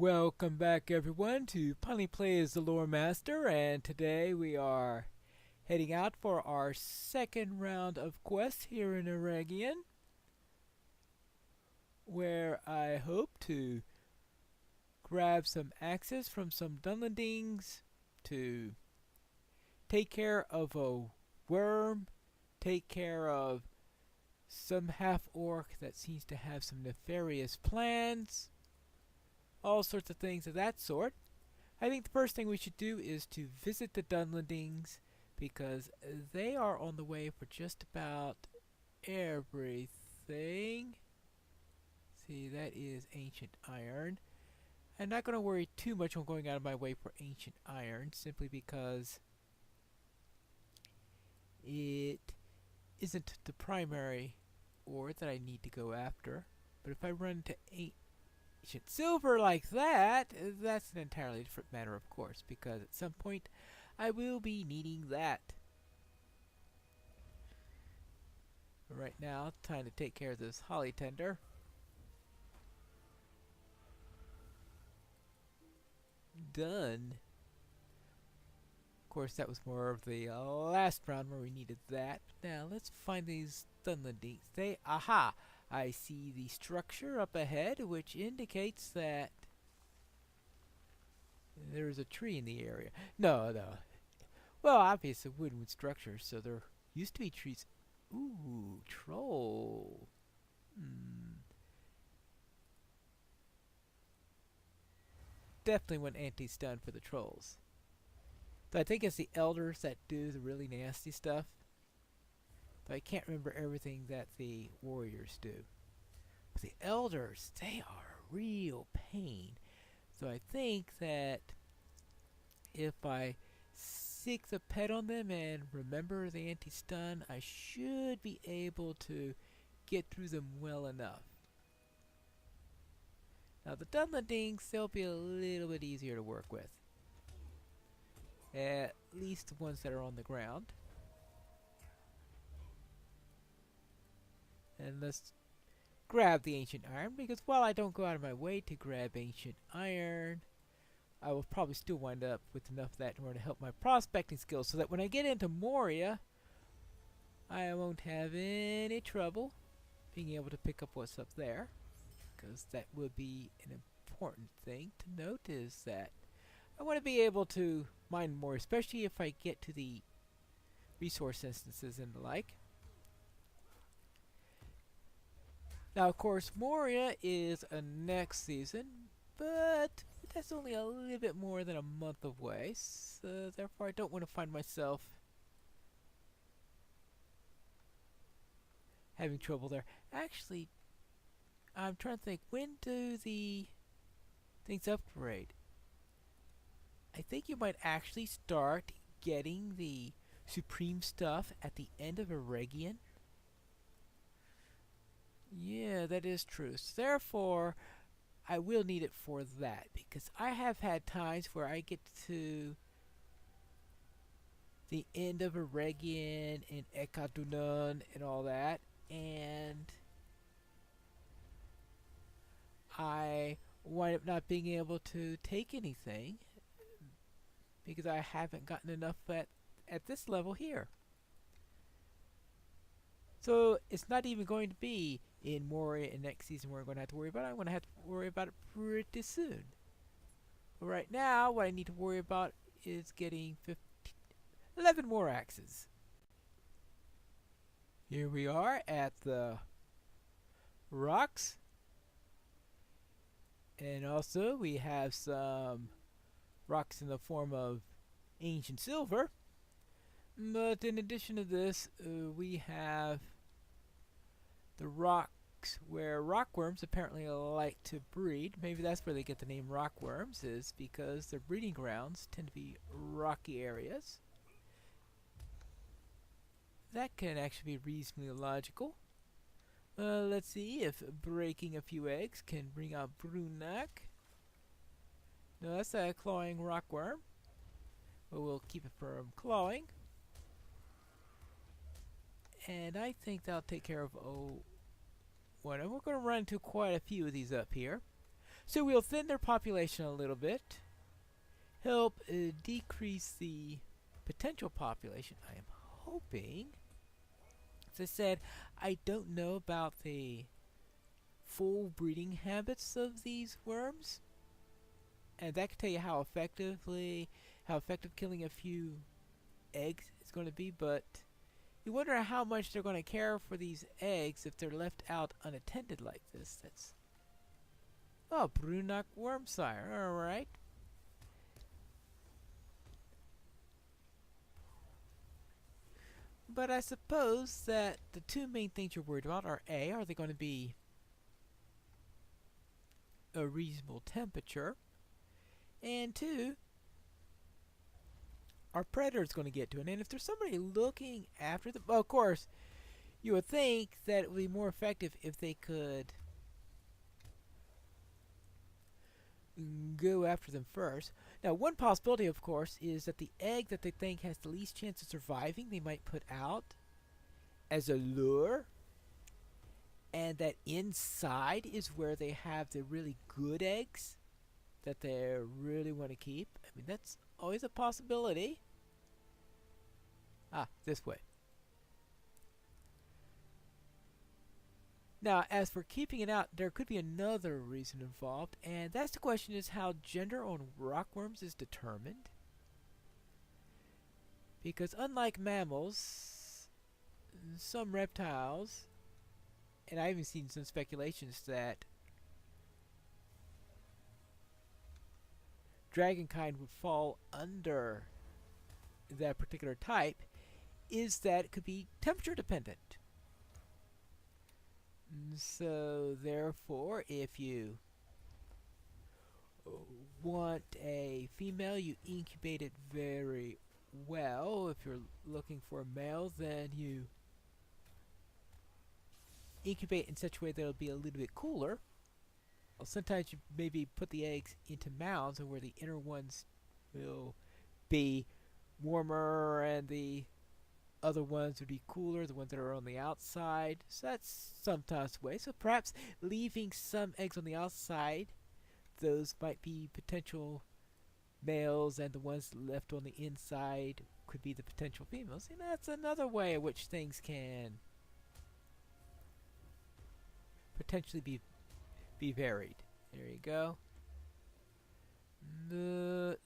Welcome back everyone to Pineleaf Plays the Lore Master, and today we are heading out for our second round of quests here in Aragian, where I hope to grab some axes from some Dunlendings to take care of a worm, take care of some half-orc that seems to have some nefarious plans, all sorts of things of that sort. I think the first thing we should do is to visit the Dunlendings, because they are on the way for just about everything. See, that is ancient iron. I'm not going to worry too much on going out of my way for ancient iron, simply because it isn't the primary ore that I need to go after. But if I run into ancient silver like that, that's an entirely different matter, of course, because at some point I will be needing that. But right now, time to take care of this holly tender. Done. Of course, that was more of the last round where we needed that. Now, let's find these Dunlendings. Aha! I see the structure up ahead, which indicates that there is a tree in the area. No. Well, obviously wooden structure, so there used to be trees. Ooh, troll. Definitely want anti-stun for the trolls. So I think it's the elders that do the really nasty stuff. But I can't remember everything that the warriors do. But the elders, they are a real pain. So I think that if I seek the pet on them and remember the anti-stun, I should be able to get through them well enough. Now the Dunlendings, they'll be a little bit easier to work with. At least the ones that are on the ground. And let's grab the ancient iron, because while I don't go out of my way to grab ancient iron, I will probably still wind up with enough of that in order to help my prospecting skills, so that when I get into Moria, I won't have any trouble being able to pick up what's up there, because that would be an important thing to note, is that I want to be able to mine more, especially if I get to the resource instances and the like. Now, of course, Moria is a next season, but that's only a little bit more than a month away, so therefore I don't want to find myself having trouble there. Actually, I'm trying to think, when do the things upgrade? I think you might actually start getting the supreme stuff at the end of Aragian. Yeah, that is true. So therefore, I will need it for that, because I have had times where I get to the end of Aragian and Ekadunan and all that, and I wind up not being able to take anything because I haven't gotten enough at this level here. So it's not even going to be in Moria in next season where I'm going to have to worry about it. I'm going to have to worry about it pretty soon. But right now, what I need to worry about is getting 11 more axes. Here we are at the rocks. And also we have some rocks in the form of ancient silver. But in addition to this, we have the rocks where rockworms apparently like to breed. Maybe that's where they get the name rockworms, is because their breeding grounds tend to be rocky areas. That can actually be reasonably logical. Let's see if breaking a few eggs can bring out Brunak. No, that's a clawing rockworm. But we'll keep it from clawing. And I think that'll take care of one. And we're going to run into quite a few of these up here. So we'll thin their population a little bit, help decrease the potential population. I am hoping. As I said, I don't know about the full breeding habits of these worms, and that could tell you how effective killing a few eggs is going to be, but you wonder how much they're going to care for these eggs if they're left out unattended like this. That's Brunak worm sire. All right. But I suppose that the two main things you're worried about are A, are they going to be a reasonable temperature? And two, are predators going to get to it? And if there's somebody looking after them, well, of course, you would think that it would be more effective if they could go after them first. Now, one possibility, of course, is that the egg that they think has the least chance of surviving, they might put out as a lure, and that inside is where they have the really good eggs that they really want to keep. I mean, that's always a possibility. This way. Now, as for keeping it out, there could be another reason involved, and that's the question is how gender on rockworms is determined. Because unlike mammals, some reptiles, and I've even seen some speculations that dragonkind would fall under that particular type, is that it could be temperature dependent. So therefore, if you want a female, you incubate it very well. If you're looking for a male, then you incubate in such a way that it'll be a little bit cooler. Well, sometimes you maybe put the eggs into mounds, and where the inner ones will be warmer and the other ones would be cooler, the ones that are on the outside. So that's sometimes the way. So perhaps leaving some eggs on the outside, those might be potential males, and the ones left on the inside could be the potential females. And that's another way in which things can potentially be varied. There you go.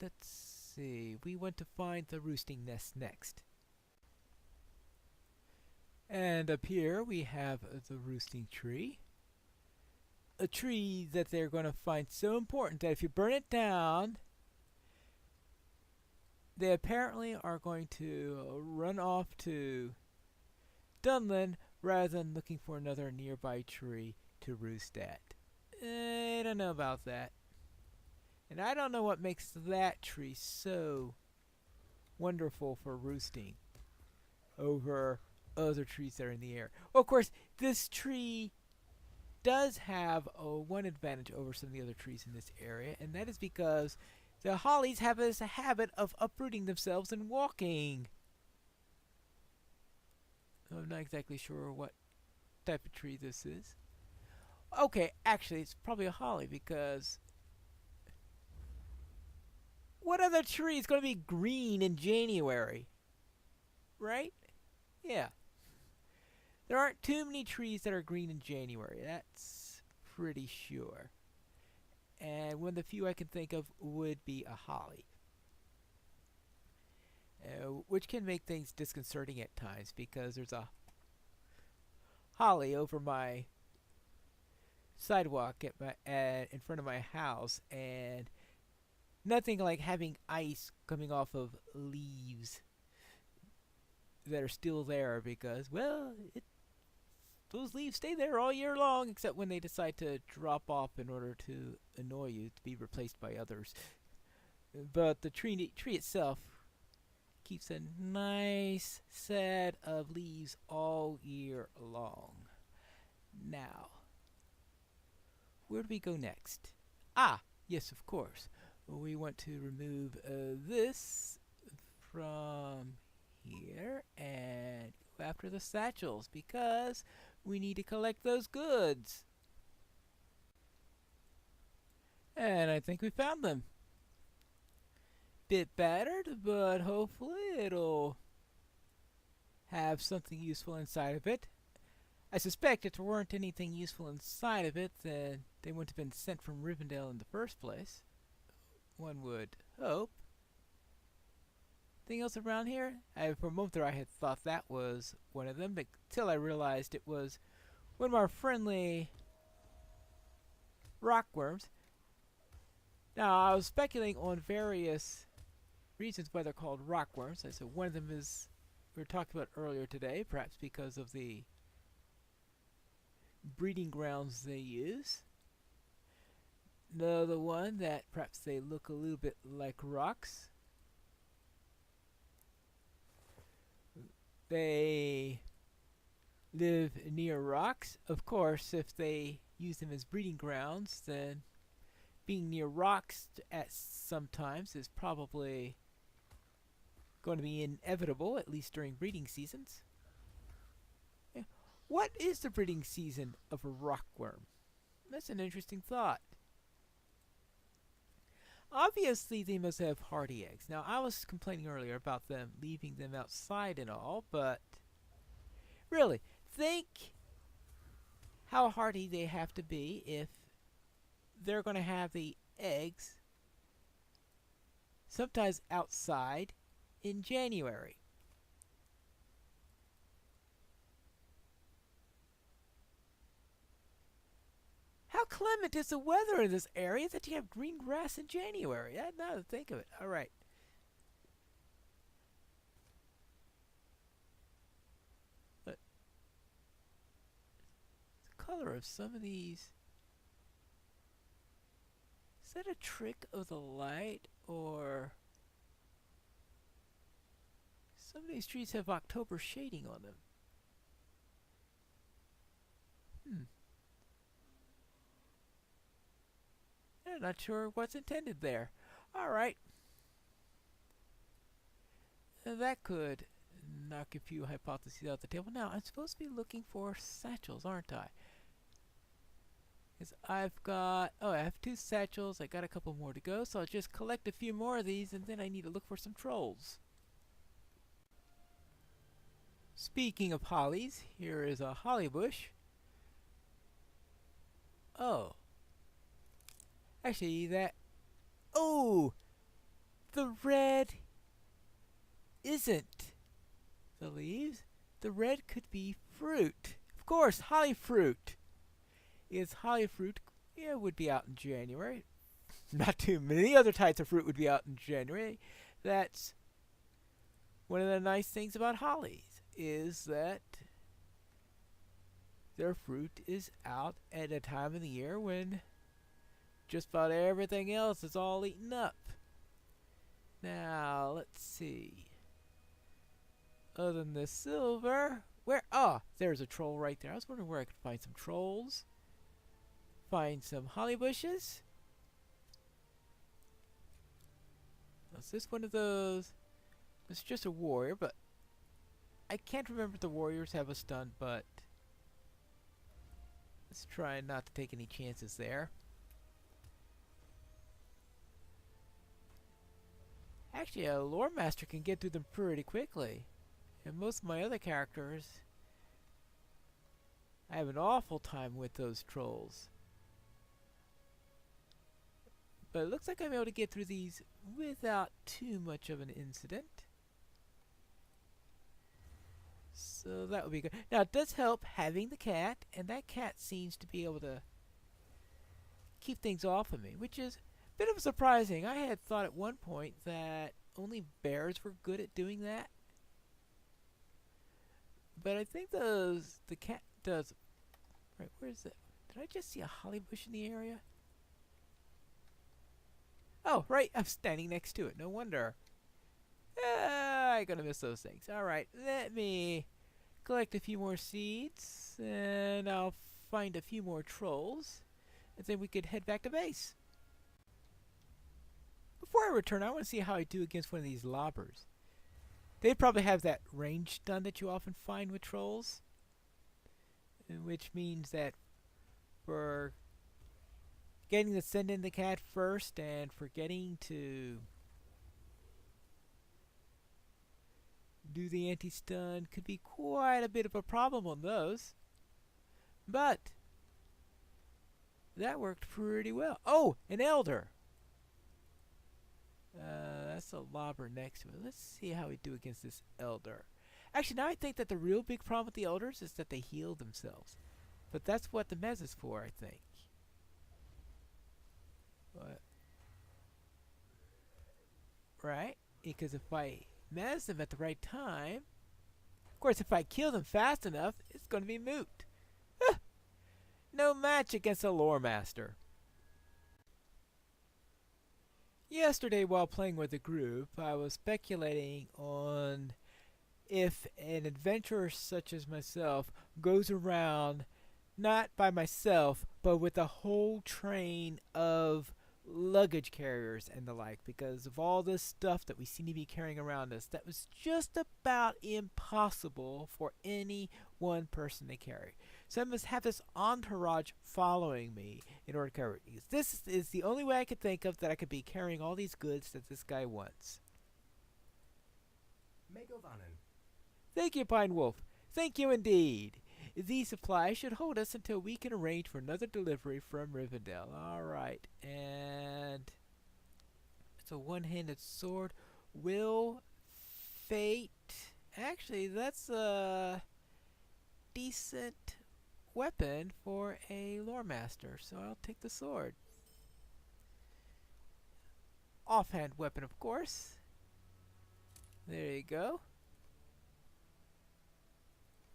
Let's see. We want to find the roosting nest next. And up here we have the roosting tree. A tree that they're going to find so important that if you burn it down, they apparently are going to run off to Dunland rather than looking for another nearby tree to roost at. I don't know about that. And I don't know what makes that tree so wonderful for roosting over other trees that are in the air. Well, of course, this tree does have one advantage over some of the other trees in this area, and that is because the hollies have this habit of uprooting themselves and walking. I'm not exactly sure what type of tree this is. Okay, actually, it's probably a holly, because what other tree is going to be green in January? Right? Yeah. There aren't too many trees that are green in January. That's pretty sure. And one of the few I can think of would be a holly. Which can make things disconcerting at times, because there's a holly over my sidewalk in front of my house, and nothing like having ice coming off of leaves that are still there, because, well, those leaves stay there all year long, except when they decide to drop off in order to annoy you, to be replaced by others. But the tree itself keeps a nice set of leaves all year long. Now, where do we go next? Yes, of course. We want to remove this from here and go after the satchels, because we need to collect those goods. And I think we found them. Bit battered, but hopefully it'll have something useful inside of it. I suspect if there weren't anything useful inside of it, then they wouldn't have been sent from Rivendell in the first place. One would hope. Anything else around here? For a moment there I had thought that was one of them, but until I realized it was one of our friendly rockworms. Now, I was speculating on various reasons why they're called rockworms. I said one of them is we were talking about earlier today, perhaps because of the breeding grounds they use. Another one that perhaps they look a little bit like rocks. They live near rocks. Of course, if they use them as breeding grounds, then being near rocks at sometimes is probably going to be inevitable, at least during breeding seasons. Yeah. What is the breeding season of a rockworm? That's an interesting thought. Obviously, they must have hardy eggs. Now, I was complaining earlier about them leaving them outside and all, but really, think how hardy they have to be if they're going to have the eggs sometimes outside in January. How clement is the weather in this area that you have green grass in January? Now to think of it. All right. But the color of some of these. Is that a trick of the light, or some of these trees have October shading on them? I'm not sure what's intended there. Alright. That could knock a few hypotheses out the table. Now, I'm supposed to be looking for satchels, aren't I? Because I've got... Oh, I have 2 satchels. I got a couple more to go, so I'll just collect a few more of these, and then I need to look for some trolls. Speaking of hollies, here is a holly bush. Oh. Actually, that... Oh! The red isn't the leaves. The red could be fruit. Of course, holly fruit. Is holly fruit... Yeah, it would be out in January. Not too many other types of fruit would be out in January. That's one of the nice things about hollies, is that their fruit is out at a time of the year when just about everything else is all eaten up. Now, let's see. Other than the silver, where? Ah, there's a troll right there. I was wondering where I could find some trolls. Find some holly bushes. Is this one of those? It's just a warrior, but I can't remember if the warriors have a stun, but let's try not to take any chances there. Actually, a lore master can get through them pretty quickly. And most of my other characters, I have an awful time with those trolls. But it looks like I'm able to get through these without too much of an incident. So that would be good. Now, it does help having the cat, and that cat seems to be able to keep things off of me, which is bit of surprising. I had thought at one point that only bears were good at doing that. But I think the cat does. Right, where is it? Did I just see a holly bush in the area? Oh, right, I'm standing next to it. No wonder. I'm gonna miss those things. Alright, let me collect a few more seeds, and I'll find a few more trolls, and then we could head back to base. Before I return, I want to see how I do against one of these lobbers. They'd probably have that range stun that you often find with trolls, which means that for Getting to send in the cat first and forgetting to do the anti-stun could be quite a bit of a problem on those. But that worked pretty well. Oh, an elder. That's a lobber next to it. Let's see how we do against this elder. Actually, now I think that the real big problem with the elders is that they heal themselves. But that's what the mez is for, I think. What? Right? Because if I mez them at the right time, of course, if I kill them fast enough, it's going to be moot. No match against a lore master. Yesterday, while playing with the group, I was speculating on if an adventurer such as myself goes around not by myself, but with a whole train of luggage carriers and the like, because of all this stuff that we seem to be carrying around us, that was just about impossible for any one person to carry. So I must have this entourage following me in order to carry it. This is the only way I could think of that I could be carrying all these goods that this guy wants. Thank you, Pine Wolf. Thank you indeed. These supplies should hold us until we can arrange for another delivery from Rivendell. Alright, and it's a one-handed sword. Will Fate. Actually, that's a decent weapon for a lore master, so I'll take the sword. Offhand weapon, of course. There you go.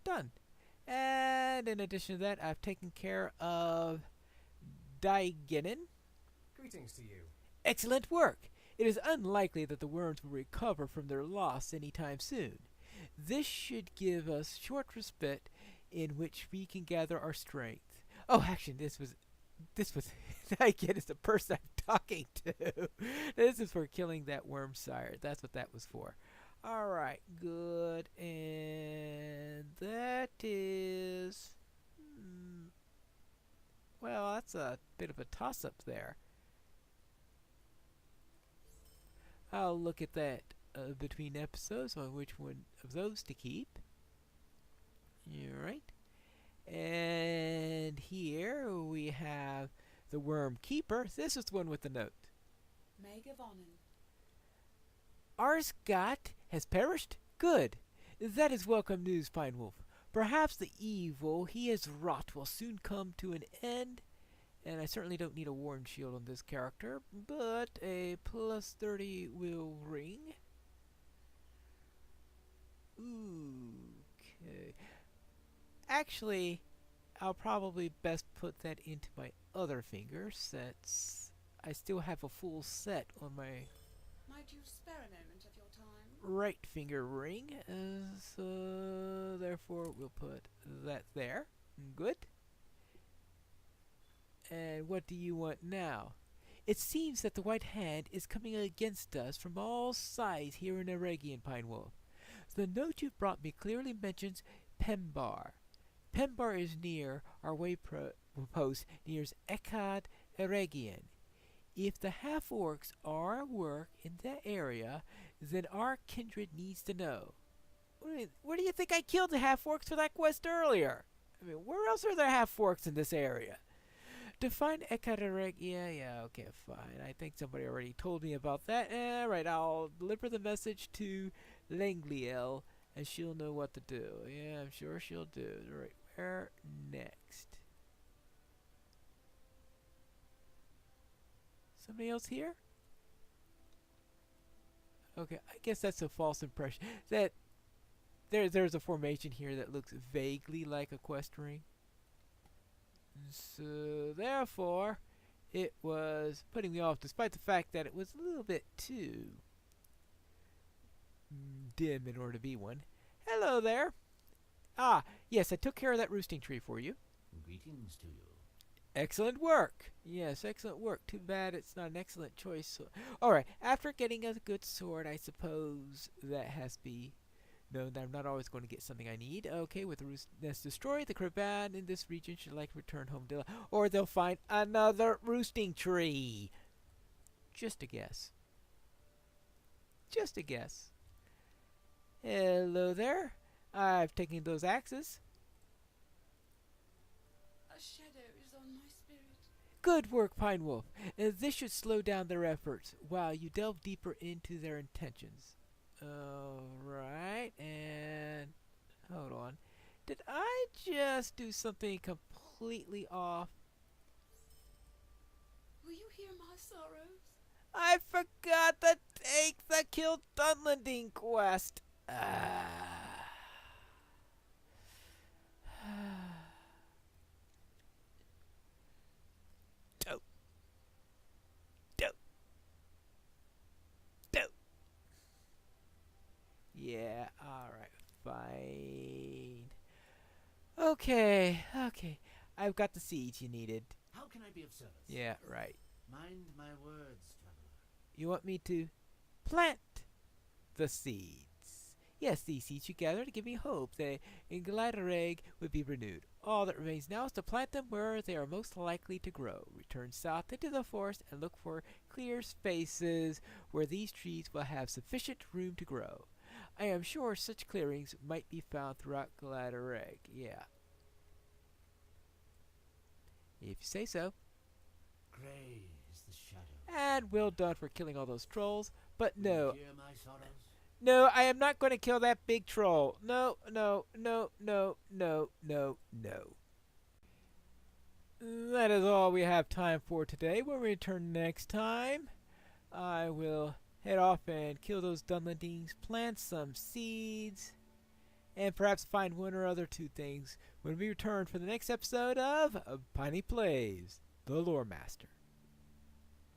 Done. And in addition to that, I've taken care of Daigenin. Greetings to you. Excellent work. It is unlikely that the worms will recover from their loss anytime soon. This should give us short respite in which we can gather our strength. Oh, actually, this was Daigen is the person I'm talking to. This is for killing that worm sire. That's what that was for. Alright, good, and that is, well, that's a bit of a toss-up there. I'll look at that between episodes on which one of those to keep. Alright, and here we have the Worm Keeper. This is the one with the note. Arsgat has perished? Good. That is welcome news, Pine Wolf. Perhaps the evil he has wrought will soon come to an end. And I certainly don't need a Warn Shield on this character, but a plus 30 will ring. Okay. Actually, I'll probably best put that into my other finger, since I still have a full set on my Might you spare a moment of your time? right finger ring, so therefore we'll put that there. Good. And what do you want now? It seems that the White Hand is coming against us from all sides here in Eregion, Pine Wolf. The note you've brought me clearly mentions Pembar. Pembar is near our waypost near Ekad Eregion. If the half-orcs are at work in that area, then our kindred needs to know. Where do you think I killed the half-orcs for that quest earlier? I mean, where else are there half-orcs in this area? To find Ekatereg, yeah, okay, fine. I think somebody already told me about that. Right, I'll deliver the message to Langliel, and she'll know what to do. Yeah, I'm sure she'll do. Right, where next? Somebody else here? Okay, I guess that's a false impression. That there's a formation here that looks vaguely like a quest ring. So therefore, it was putting me off, despite the fact that it was a little bit too dim in order to be one. Hello there. Ah, yes, I took care of that roosting tree for you. Greetings to you. Excellent work. Yes, excellent work. Too bad it's not an excellent choice. So, alright, after getting a good sword, I suppose that has to be Know that I'm not always going to get something I need. Okay, with the roost nest destroyed, the cravat in this region should likely return home to or they'll find another roosting tree. Just a guess. Just a guess. Hello there. I've taken those axes. A shadow is on my spirit. Good work, Pine Wolf. This should slow down their efforts while you delve deeper into their intentions. Alright, and hold on. Did I just do something completely off? Will you hear my sorrows? I forgot to take the Kill Dunlending quest. Ah. Dope. Dope. Dope. Yeah, alright, fine. Okay. I've got the seeds you needed. How can I be of service? Yeah, right. Mind my words, traveler. You want me to plant the seeds? Yes, these seeds you gather to give me hope that Inglatereg would be renewed. All that remains now is to plant them where they are most likely to grow. Return south into the forest and look for clear spaces where these trees will have sufficient room to grow. I am sure such clearings might be found throughout Inglatereg. Yeah. If you say so. Grey is the shadow. And well done for killing all those trolls. But Will you no. hear my sorrows? No, I am not going to kill that big troll. No. That is all we have time for today. When we return next time, I will head off and kill those Dunlendings, plant some seeds, and perhaps find one or other two things when we return for the next episode of Piney Plays, the Lore Master.